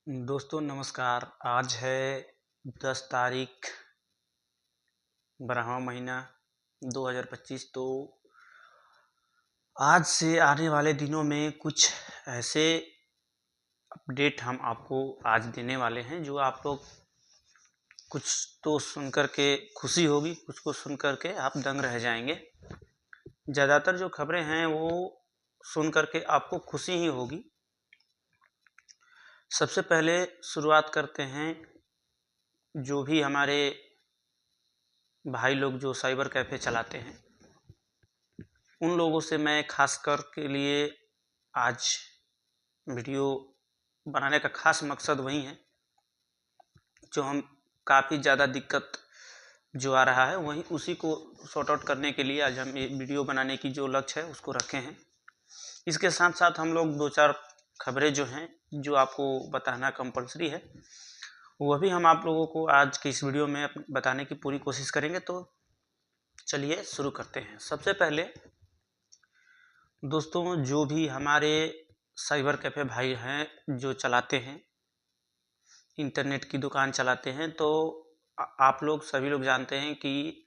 दोस्तों नमस्कार। आज है 10 तारीख 12वां महीना 2025। तो आज से आने वाले दिनों में कुछ ऐसे अपडेट हम आपको आज देने वाले हैं जो आप लोग कुछ तो सुन कर के खुशी होगी, कुछ को सुन कर के आप दंग रह जाएंगे। ज़्यादातर जो खबरें हैं वो सुन कर के आपको खुशी ही होगी। सबसे पहले शुरुआत करते हैं, जो भी हमारे भाई लोग जो साइबर कैफ़े चलाते हैं उन लोगों से मैं खास कर के लिए आज वीडियो बनाने का खास मकसद वही है, जो हम काफ़ी ज़्यादा दिक्कत जो आ रहा है वही उसी को सॉर्ट आउट करने के लिए आज हम ये वीडियो बनाने की जो लक्ष्य है उसको रखे हैं। इसके साथ साथ हम लोग 2-4 खबरें जो हैं जो आपको बताना कंपलसरी है वह भी हम आप लोगों को आज के इस वीडियो में बताने की पूरी कोशिश करेंगे। तो चलिए शुरू करते हैं। सबसे पहले दोस्तों, जो भी हमारे साइबर कैफ़े भाई हैं जो चलाते हैं, इंटरनेट की दुकान चलाते हैं, तो आप लोग सभी लोग जानते हैं कि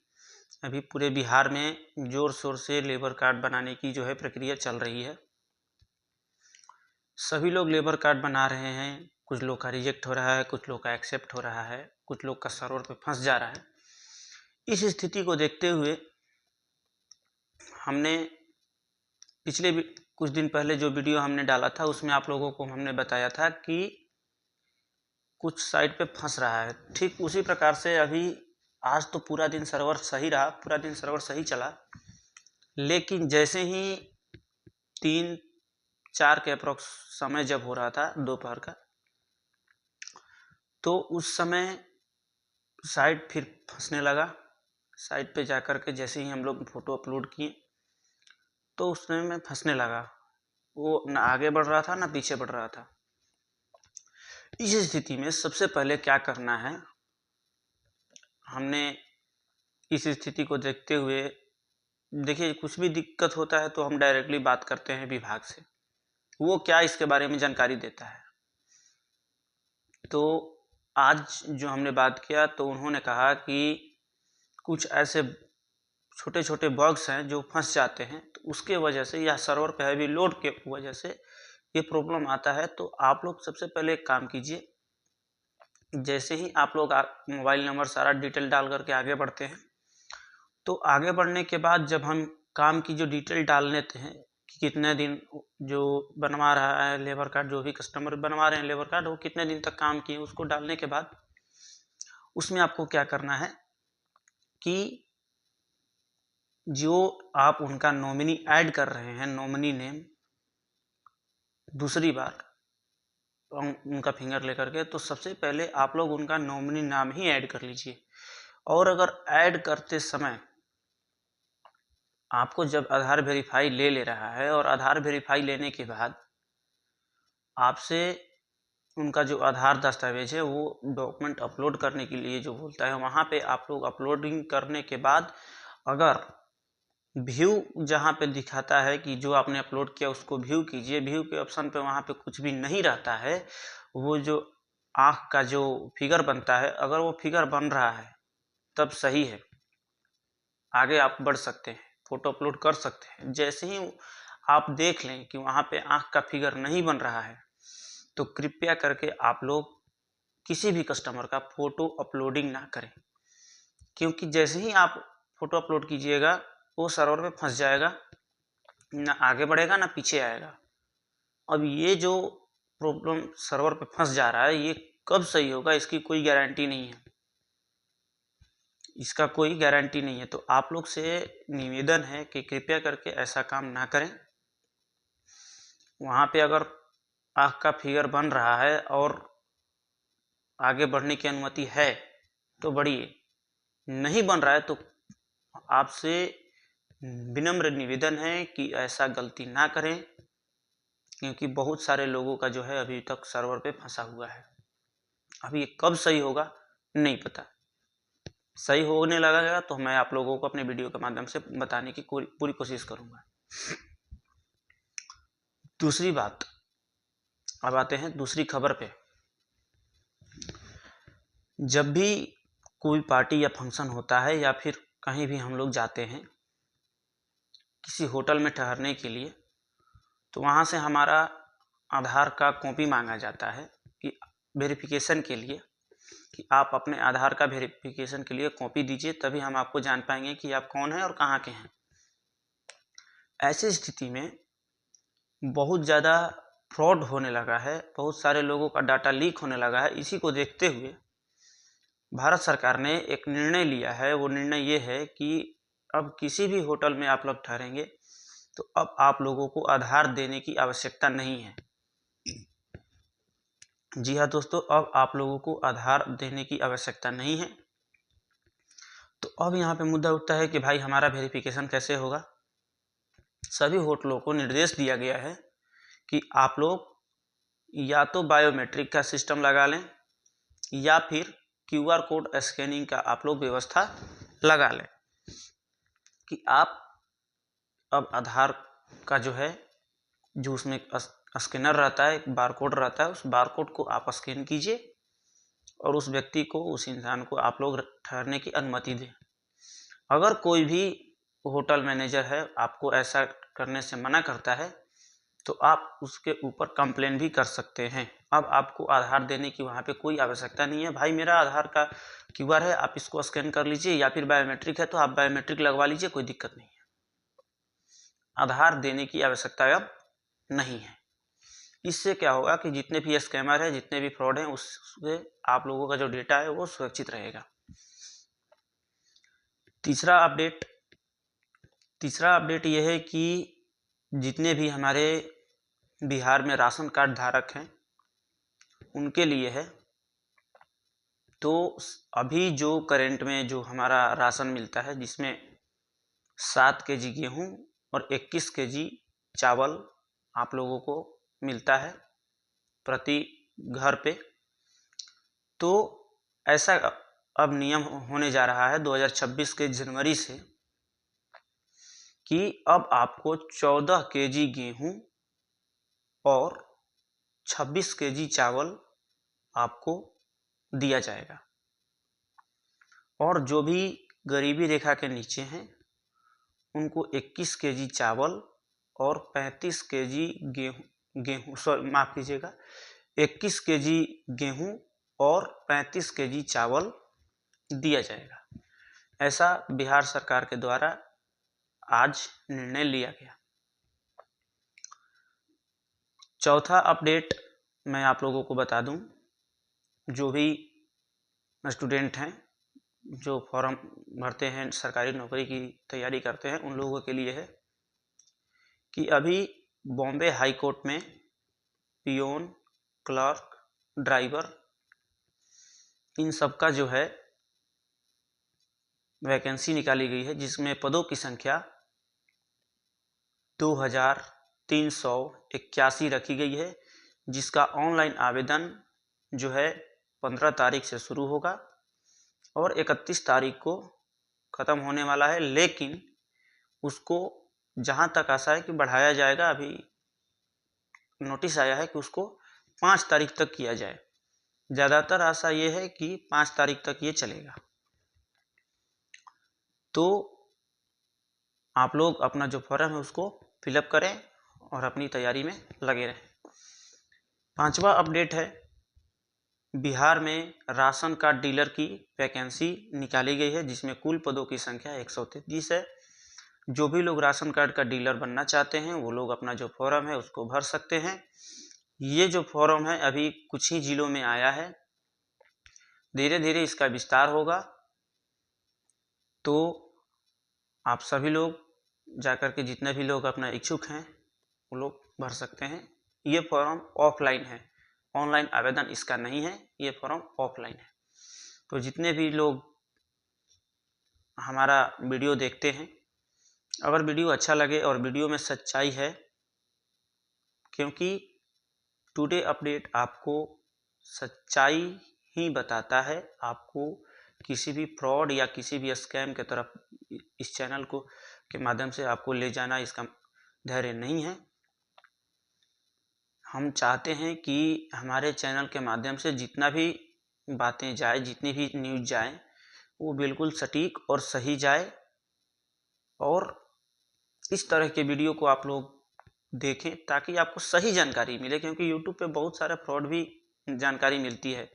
अभी पूरे बिहार में ज़ोर शोर से लेबर कार्ड बनाने की जो है प्रक्रिया चल रही है। सभी लोग लेबर कार्ड बना रहे हैं। कुछ लोग का रिजेक्ट हो रहा है, कुछ लोग का एक्सेप्ट हो रहा है, कुछ लोग का सर्वर पे फंस जा रहा है। इस स्थिति को देखते हुए हमने पिछले कुछ दिन पहले जो वीडियो हमने डाला था उसमें आप लोगों को हमने बताया था कि कुछ साइट पे फंस रहा है। ठीक उसी प्रकार से अभी आज तो पूरा दिन सर्वर सही रहा, पूरा दिन सर्वर सही चला, लेकिन जैसे ही 3-4 के अप्रॉक्स समय जब हो रहा था दोपहर का, तो उस समय साइट फिर फंसने लगा। साइट पे जाकर के जैसे ही हम लोग फोटो अपलोड किए तो उसमें में फंसने लगा। वो ना आगे बढ़ रहा था ना पीछे बढ़ रहा था। इस स्थिति में सबसे पहले क्या करना है, हमने इस स्थिति को देखते हुए, देखिए कुछ भी दिक्कत होता है तो हम डायरेक्टली बात करते हैं विभाग से, वो क्या इसके बारे में जानकारी देता है। तो आज जो हमने बात किया तो उन्होंने कहा कि कुछ ऐसे छोटे छोटे बग्स हैं जो फंस जाते हैं, तो उसके वजह से या सर्वर पे हैवी लोड के वजह से ये प्रॉब्लम आता है। तो आप लोग सबसे पहले एक काम कीजिए, जैसे ही आप लोग मोबाइल नंबर सारा डिटेल डाल करके आगे बढ़ते हैं, तो आगे बढ़ने के बाद जब हम काम की जो डिटेल डाल लेते हैं कि कितने दिन जो बनवा रहा है लेबर कार्ड, जो भी कस्टमर बनवा रहे हैं लेबर कार्ड, वो कितने दिन तक काम किए, उसको डालने के बाद उसमें आपको क्या करना है कि जो आप उनका नॉमिनी ऐड कर रहे हैं, नॉमिनी नेम दूसरी बार उनका फिंगर लेकर के, तो सबसे पहले आप लोग उनका नॉमिनी नाम ही ऐड कर लीजिए। और अगर ऐड करते समय आपको जब आधार वेरीफाई ले रहा है और आधार वेरीफाई लेने के बाद आपसे उनका जो आधार दस्तावेज है वो डॉक्यूमेंट अपलोड करने के लिए जो बोलता है, वहाँ पे आप लोग अपलोडिंग करने के बाद अगर व्यू जहाँ पे दिखाता है कि जो आपने अपलोड किया उसको व्यू कीजिए, व्यू के ऑप्शन पे वहाँ पे कुछ भी नहीं रहता है, वो जो आँख का जो फिगर बनता है, अगर वो फिगर बन रहा है तब सही है, आगे आप बढ़ सकते हैं, फोटो अपलोड कर सकते हैं। जैसे ही आप देख लें कि वहाँ पे आँख का फिगर नहीं बन रहा है, तो कृपया करके आप लोग किसी भी कस्टमर का फोटो अपलोडिंग ना करें, क्योंकि जैसे ही आप फोटो अपलोड कीजिएगा वो सर्वर पे फंस जाएगा, ना आगे बढ़ेगा ना पीछे आएगा। अब ये जो प्रॉब्लम सर्वर पे फंस जा रहा है, ये कब सही होगा इसकी कोई गारंटी नहीं है, इसका कोई गारंटी नहीं है। तो आप लोग से निवेदन है कि कृपया करके ऐसा काम ना करें। वहाँ पे अगर आँख का फिगर बन रहा है और आगे बढ़ने की अनुमति है तो बढ़िए, नहीं बन रहा है तो आपसे विनम्र निवेदन है कि ऐसा गलती ना करें, क्योंकि बहुत सारे लोगों का जो है अभी तक सर्वर पे फंसा हुआ है। अभी ये कब सही होगा नहीं पता, सही होने लगेगा तो मैं आप लोगों को अपने वीडियो के माध्यम से बताने की पूरी कोशिश करूंगा। दूसरी बात, अब आते हैं दूसरी खबर पे। जब भी कोई पार्टी या फंक्शन होता है या फिर कहीं भी हम लोग जाते हैं किसी होटल में ठहरने के लिए, तो वहाँ से हमारा आधार का कॉपी मांगा जाता है कि वेरिफिकेशन के लिए, कि आप अपने आधार का वेरिफिकेशन के लिए कॉपी दीजिए, तभी हम आपको जान पाएंगे कि आप कौन हैं और कहाँ के हैं। ऐसी स्थिति में बहुत ज़्यादा फ्रॉड होने लगा है, बहुत सारे लोगों का डाटा लीक होने लगा है। इसी को देखते हुए भारत सरकार ने एक निर्णय लिया है। वो निर्णय ये है कि अब किसी भी होटल में आप लोग ठहरेंगे तो अब आप लोगों को आधार देने की आवश्यकता नहीं है। जी हाँ दोस्तों, अब आप लोगों को आधार देने की आवश्यकता नहीं है। तो अब यहाँ पे मुद्दा उठता है कि भाई हमारा वेरिफिकेशन कैसे होगा। सभी होटलों को निर्देश दिया गया है कि आप लोग या तो बायोमेट्रिक का सिस्टम लगा लें या फिर QR कोड स्कैनिंग का आप लोग व्यवस्था लगा लें, कि आप अब आधार का जो उसमें स्कैनर रहता है, एक बारकोड रहता है, उस बारकोड को आप स्कैन कीजिए और उस व्यक्ति को, उस इंसान को आप लोग ठहरने की अनुमति दें। अगर कोई भी होटल मैनेजर है आपको ऐसा करने से मना करता है तो आप उसके ऊपर कंप्लेन भी कर सकते हैं। अब आपको आधार देने की वहाँ पे कोई आवश्यकता नहीं है। भाई मेरा आधार का QR है, आप इसको स्कैन कर लीजिए, या फिर बायोमेट्रिक है तो आप बायोमेट्रिक लगवा लीजिए, कोई दिक्कत नहीं है। आधार देने की आवश्यकता अब नहीं है। इससे क्या होगा कि जितने भी स्कैमर है, जितने भी फ्रॉड हैं, उससे आप लोगों का जो डेटा है वो सुरक्षित रहेगा। तीसरा अपडेट यह है कि जितने भी हमारे बिहार में राशन कार्ड धारक हैं उनके लिए है। तो अभी जो करंट में जो हमारा राशन मिलता है, जिसमें 7 kg गेहूँ और 21 kg चावल आप लोगों को मिलता है प्रति घर पे, तो ऐसा अब नियम होने जा रहा है 2026 के जनवरी से कि अब आपको 14 kg गेहूँ और 26 kg चावल आपको दिया जाएगा। और जो भी गरीबी रेखा के नीचे हैं उनको 21 kg चावल और 35 kg गेहूँ 21 kg गेहूँ और 35 kg चावल दिया जाएगा। ऐसा बिहार सरकार के द्वारा आज निर्णय लिया गया। चौथा अपडेट मैं आप लोगों को बता दूं, जो भी स्टूडेंट हैं जो फॉर्म भरते हैं, सरकारी नौकरी की तैयारी करते हैं, उन लोगों के लिए है कि अभी बॉम्बे हाई कोर्ट में पियोन, क्लर्क, ड्राइवर, इन सब का जो है वैकेंसी निकाली गई है, जिसमें पदों की संख्या 2381 रखी गई है, जिसका ऑनलाइन आवेदन जो है 15 तारीख से शुरू होगा और 31 तारीख को ख़त्म होने वाला है। लेकिन उसको जहाँ तक आशा है कि बढ़ाया जाएगा। अभी नोटिस आया है कि उसको 5 तारीख तक किया जाए। ज़्यादातर आशा ये है कि 5 तारीख तक ये चलेगा। तो आप लोग अपना जो फॉर्म है उसको फिलअप करें और अपनी तैयारी में लगे रहें। पांचवा अपडेट है, बिहार में राशन कार्ड डीलर की वैकेंसी निकाली गई है, जिसमें कुल पदों की संख्या 133 है। जो भी लोग राशन कार्ड का डीलर बनना चाहते हैं वो लोग अपना जो फॉर्म है उसको भर सकते हैं। ये जो फॉर्म है अभी कुछ ही जिलों में आया है, धीरे धीरे इसका विस्तार होगा। तो आप सभी लोग जाकर के, जितने भी लोग अपना इच्छुक हैं वो लोग भर सकते हैं। ये फॉर्म ऑफलाइन है, ऑनलाइन आवेदन इसका नहीं है, ये फॉर्म ऑफलाइन है। तो जितने भी लोग हमारा वीडियो देखते हैं, अगर वीडियो अच्छा लगे और वीडियो में सच्चाई है, क्योंकि टुडे अपडेट आपको सच्चाई ही बताता है, आपको किसी भी फ्रॉड या किसी भी स्कैम के तरफ इस चैनल को के माध्यम से आपको ले जाना इसका धैर्य नहीं है। हम चाहते हैं कि हमारे चैनल के माध्यम से जितना भी बातें जाए, जितनी भी न्यूज़ जाए वो बिल्कुल सटीक और सही जाए, और इस तरह के वीडियो को आप लोग देखें ताकि आपको सही जानकारी मिले, क्योंकि यूट्यूब पे बहुत सारा फ्रॉड भी जानकारी मिलती है।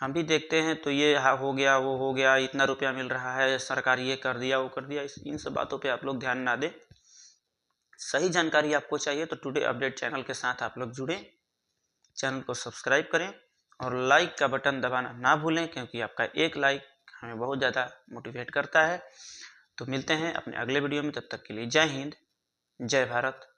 हम भी देखते हैं तो ये हो गया, वो हो गया, इतना रुपया मिल रहा है, सरकार ये कर दिया, वो कर दिया, इन सब बातों पे आप लोग ध्यान ना दें। सही जानकारी आपको चाहिए तो टुडे अपडेट चैनल के साथ आप लोग जुड़ें, चैनल को सब्सक्राइब करें और लाइक का बटन दबाना ना भूलें, क्योंकि आपका एक लाइक हमें बहुत ज़्यादा मोटिवेट करता है। तो मिलते हैं अपने अगले वीडियो में, तब तक के लिए जय हिंद, जय भारत।